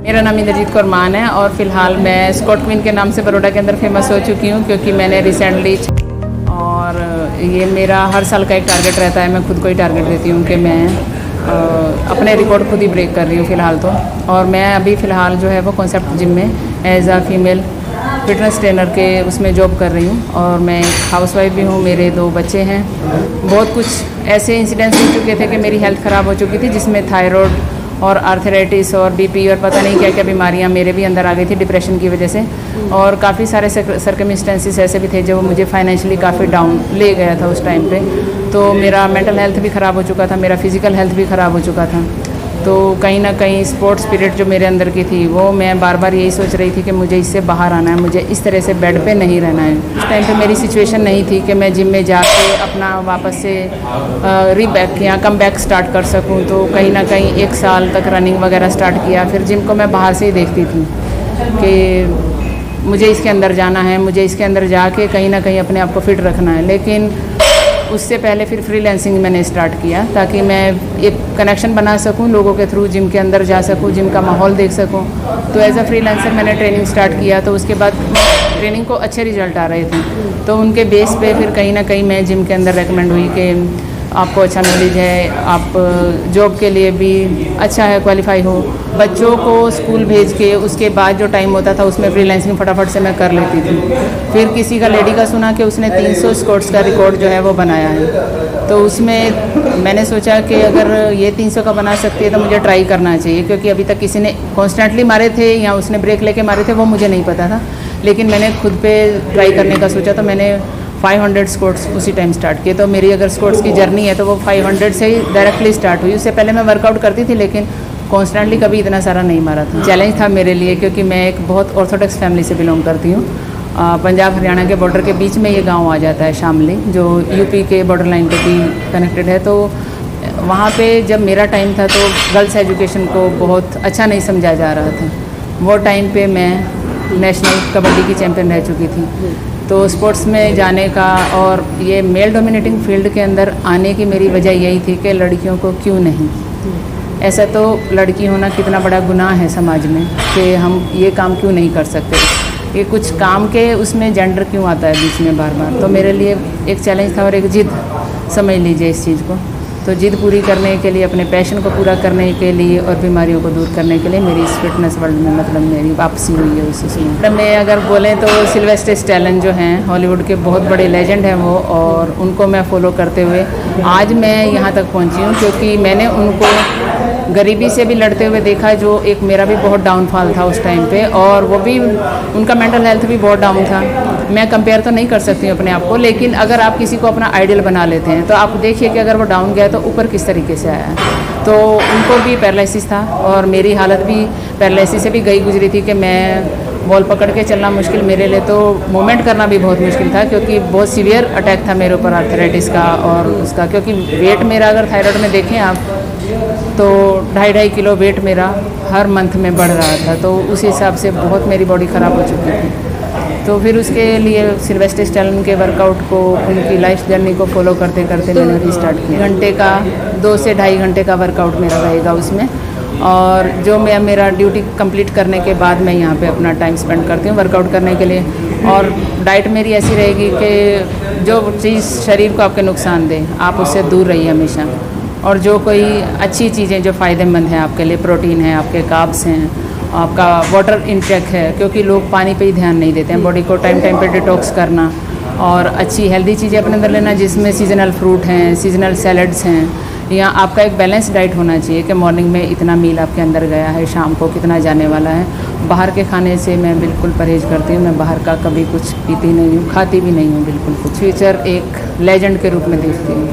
मेरा नाम इंद्रजीत कौर मान है और फिलहाल मैं स्कॉट क्वीन के नाम से बड़ौदा के अंदर फेमस हो चुकी हूँ, क्योंकि मैंने रिसेंटली और ये मेरा हर साल का एक टारगेट रहता है। मैं खुद को ही टारगेट देती हूँ कि मैं अपने रिकॉर्ड खुद ही ब्रेक कर रही हूँ फ़िलहाल तो। और मैं अभी फ़िलहाल जो है वो कॉन्सेप्ट जिम में as a female fitness trainer के उसमें जॉब कर रही हूँ। और मैं एक हाउसवाइफ भी हूँ, मेरे 2 बच्चे हैं। बहुत कुछ ऐसे इंसिडेंट्स हो चुके थे कि मेरी हेल्थ ख़राब हो चुकी थी, जिसमें थायराइड और आर्थराइटिस और बीपी और पता नहीं क्या क्या बीमारियां मेरे भी अंदर आ गई थी डिप्रेशन की वजह से। और काफ़ी सारे सर्कमस्टेंसेस ऐसे भी थे जो मुझे फाइनेंशियली काफ़ी डाउन ले गया था उस टाइम पे। तो मेरा मेंटल हेल्थ भी ख़राब हो चुका था, मेरा फिज़िकल हेल्थ भी ख़राब हो चुका था। तो कहीं ना कहीं स्पोर्ट्स स्पिरिट जो मेरे अंदर की थी वो मैं बार बार यही सोच रही थी कि मुझे इससे बाहर आना है, मुझे इस तरह से बेड पे नहीं रहना है। उस टाइम पे मेरी सिचुएशन नहीं थी कि मैं जिम में जाके अपना वापस से रीबैक या कम बैक स्टार्ट कर सकूं। तो कहीं ना कहीं 1 साल तक रनिंग वगैरह स्टार्ट किया। फिर जिम को मैं बाहर से ही देखती थी कि मुझे इसके अंदर जाना है, मुझे इसके अंदर जाके कहीं ना कहीं अपने आप को फिट रखना है। लेकिन उससे पहले फिर फ्रीलांसिंग मैंने स्टार्ट किया ताकि मैं एक कनेक्शन बना सकूं, लोगों के थ्रू जिम के अंदर जा सकूं, जिम का माहौल देख सकूं। तो एज अ फ्रीलांसर मैंने ट्रेनिंग स्टार्ट किया। तो उसके बाद ट्रेनिंग को अच्छे रिजल्ट आ रहे थे, तो उनके बेस पे फिर कहीं ना कहीं मैं जिम के अंदर रेकमेंड हुई कि आपको अच्छा नॉलेज है, आप जॉब के लिए भी अच्छा है, क्वालिफाई हो। बच्चों को स्कूल भेज के उसके बाद जो टाइम होता था उसमें फ्रीलांसिंग फटाफट से मैं कर लेती थी। फिर किसी का लेडी का सुना कि उसने 300 स्क्वाट्स का रिकॉर्ड जो है वो बनाया है। तो उसमें मैंने सोचा कि अगर ये 300 का बना सकती है तो मुझे ट्राई करना चाहिए, क्योंकि अभी तक किसी ने कॉन्स्टेंटली मारे थे या उसने ब्रेक लेके मारे थे वो मुझे नहीं पता था। लेकिन मैंने खुद पे ट्राई करने का सोचा, तो मैंने 500 स्क्वाट्स उसी टाइम स्टार्ट किए। तो मेरी अगर स्क्वाट्स की जर्नी है तो वो 500 से ही डायरेक्टली स्टार्ट हुई। उससे पहले मैं वर्कआउट करती थी लेकिन कॉन्स्टेंटली कभी इतना सारा नहीं मारा था। चैलेंज था मेरे लिए, क्योंकि मैं एक बहुत ऑर्थोडॉक्स फैमिली से बिलोंग करती हूँ। पंजाब हरियाणा के बॉर्डर के बीच में ये गांव आ जाता है शामली, जो यूपी के बॉर्डर लाइन पे भी कनेक्टेड है। तो वहाँ पे जब मेरा टाइम था तो गर्ल्स एजुकेशन को बहुत अच्छा नहीं समझा जा रहा था। वो टाइम पे मैं नेशनल कबड्डी की चैम्पियन रह चुकी थी। तो स्पोर्ट्स में जाने का और ये मेल डोमिनेटिंग फील्ड के अंदर आने की मेरी वजह यही थी कि लड़कियों को क्यों नहीं, ऐसा तो लड़की होना कितना बड़ा गुनाह है समाज में कि हम ये काम क्यों नहीं कर सकते। ये कुछ काम के उसमें जेंडर क्यों आता है बीच में बार बार। तो मेरे लिए एक चैलेंज था और एक जिद, समझ लीजिए इस चीज़ को। तो जिद पूरी करने के लिए, अपने पैशन को पूरा करने के लिए और बीमारियों को दूर करने के लिए मेरी इस फिटनेस वर्ल्ड में मतलब मेरी वापसी हुई है उसमें। मैं अगर बोलें तो सिल्वेस्टर स्टैलोन जो हैं हॉलीवुड के बहुत बड़े लेजेंड हैं वो, और उनको मैं फॉलो करते हुए आज मैं यहाँ तक पहुँची हूँ, क्योंकि मैंने उनको गरीबी से भी लड़ते हुए देखा, जो एक मेरा भी बहुत डाउनफॉल था उस टाइम पे। और वो भी, उनका मेंटल हेल्थ भी बहुत डाउन था। मैं कंपेयर तो नहीं कर सकती हूँ अपने आप को, लेकिन अगर आप किसी को अपना आइडियल बना लेते हैं तो आप देखिए कि अगर वो डाउन गया तो ऊपर किस तरीके से आया है। तो उनको भी पैरालिसिस था और मेरी हालत भी पैरालिसिस से भी गई गुजरी थी कि मैं बॉल पकड़ के चलना मुश्किल मेरे लिए, तो मूवमेंट करना भी बहुत मुश्किल था, क्योंकि बहुत सीवियर अटैक था मेरे ऊपर आर्थराइटिस का और उसका। क्योंकि वेट मेरा अगर थायराइड में देखें आप तो 2.5 किलो वेट मेरा हर मंथ में बढ़ रहा था। तो उस हिसाब से बहुत मेरी बॉडी ख़राब हो चुकी थी। तो फिर उसके लिए सिल्वेस्टर स्टैलोन के वर्कआउट को, उनकी लाइफ जर्नी को फॉलो करते करते मैंने रीस्टार्ट किया। घंटे का 2 से 2.5 घंटे का वर्कआउट मेरा रहेगा उसमें। और जो मैं मेरा ड्यूटी कंप्लीट करने के बाद मैं यहाँ पे अपना टाइम स्पेंड करती हूँ वर्कआउट करने के लिए। और डाइट मेरी ऐसी रहेगी कि जो चीज़ शरीर को आपके नुकसान दे आप उससे दूर रहिए हमेशा। और जो कोई अच्छी चीज़ें जो फ़ायदेमंद हैं आपके लिए, प्रोटीन है, आपके कार्ब्स हैं, आपका वाटर इनटेक है, क्योंकि लोग पानी पे ही ध्यान नहीं देते हैं। बॉडी को टाइम टाइम पे डिटॉक्स करना और अच्छी हेल्दी चीज़ें अपने अंदर लेना, जिसमें सीजनल फ्रूट हैं, सीजनल सैलड्स हैं, या आपका एक बैलेंस डाइट होना चाहिए कि मॉर्निंग में इतना मील आपके अंदर गया है, शाम को कितना जाने वाला है। बाहर के खाने से मैं बिल्कुल परहेज़ करती हूँ। मैं बाहर का कभी कुछ पीती नहीं हूँ, खाती भी नहीं हूँ बिल्कुल कुछ। फ्यूचर एक लेजेंड के रूप में देखती हूँ,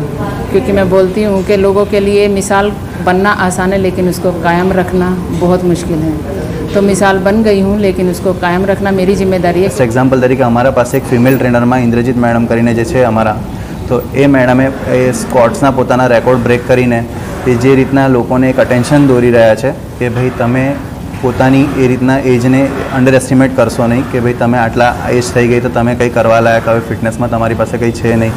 क्योंकि मैं बोलती हूँ कि लोगों के लिए मिसाल बनना आसान है लेकिन उसको कायम रखना बहुत मुश्किल है। तो मिसाल बन गई हूँ लेकिन उसको कायम रखना मेरी जिम्मेदारी है। એક્ઝામ્પલ તરીકે અમારા પાસે એક ફિમેલ ટ્રેનરમાં ઇન્દ્રજીત મેડમ કરીને જે છે અમારા, તો એ મેડમે એ સ્કોટ્સના પોતાના રેકોર્ડ બ્રેક કરીને એ જે રીતના લોકોને એક અટેન્શન દોરી રહ્યા છે કે ભાઈ તમે પોતાની એ રીતના એજને અંડર એસ્ટિમેટ કરશો નહીં, કે ભાઈ તમે આટલા એજ થઈ ગઈ તો તમે કંઈ કરવા લાયક હવે ફિટનેસમાં તમારી પાસે કંઈ છે નહીં,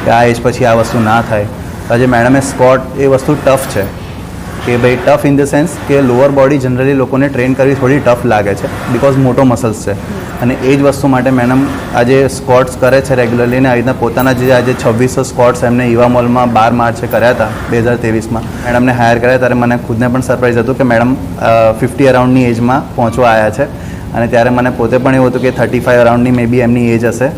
કે આ એજ પછી આ વસ્તુ ના થાય. આજે મેડમે સ્કોટ એ વસ્તુ ટફ છે, કે ભાઈ ટફ ઇન ધ સેન્સ કે લોઅર બોડી જનરલી લોકોને ટ્રેન કરવી થોડી ટફ લાગે છે બિકોઝ મોટો મસલ્સ છે અને એ જ વસ્તુ માટે મેડમ આજે સ્કોટ્સ કરે છે રેગ્યુલરલી ને આવી રીતના પોતાના જે આજે 2600 સ્કોટ્સ એમને યુવા મોલમાં 12 માર્ચે કર્યા હતા 2023માં મેડમને હાયર કર્યા ત્યારે મને ખુદને પણ સરપ્રાઈઝ હતું કે મેડમ 50 અરાઉન્ડની એજમાં પહોંચવા આવ્યા છે અને ત્યારે મને પોતે પણ એવું હતું કે 35 અરાઉન્ડની મે બી એમની એજ હશે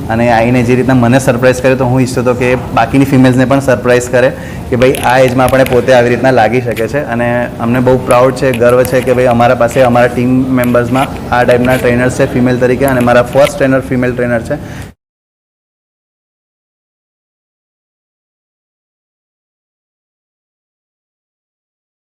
અને આવીને જે રીતના મને સરપ્રાઈઝ કર્યો તો હું ઈચ્છતો હતો કે બાકીની ફિમેલ્સને પણ સરપ્રાઈઝ કરે કે ભાઈ આ એજમાં આપણે પોતે આવી રીતના લાગી શકે છે અને અમને બહુ પ્રાઉડ છે ગર્વ છે કે ભાઈ અમારા પાસે અમારા ટીમ મેમ્બર્સમાં આ ટાઈપના ટ્રેનર્સ છે ફિમેલ તરીકે અને મારા ફર્સ્ટ ટ્રેનર ફિમેલ ટ્રેનર છે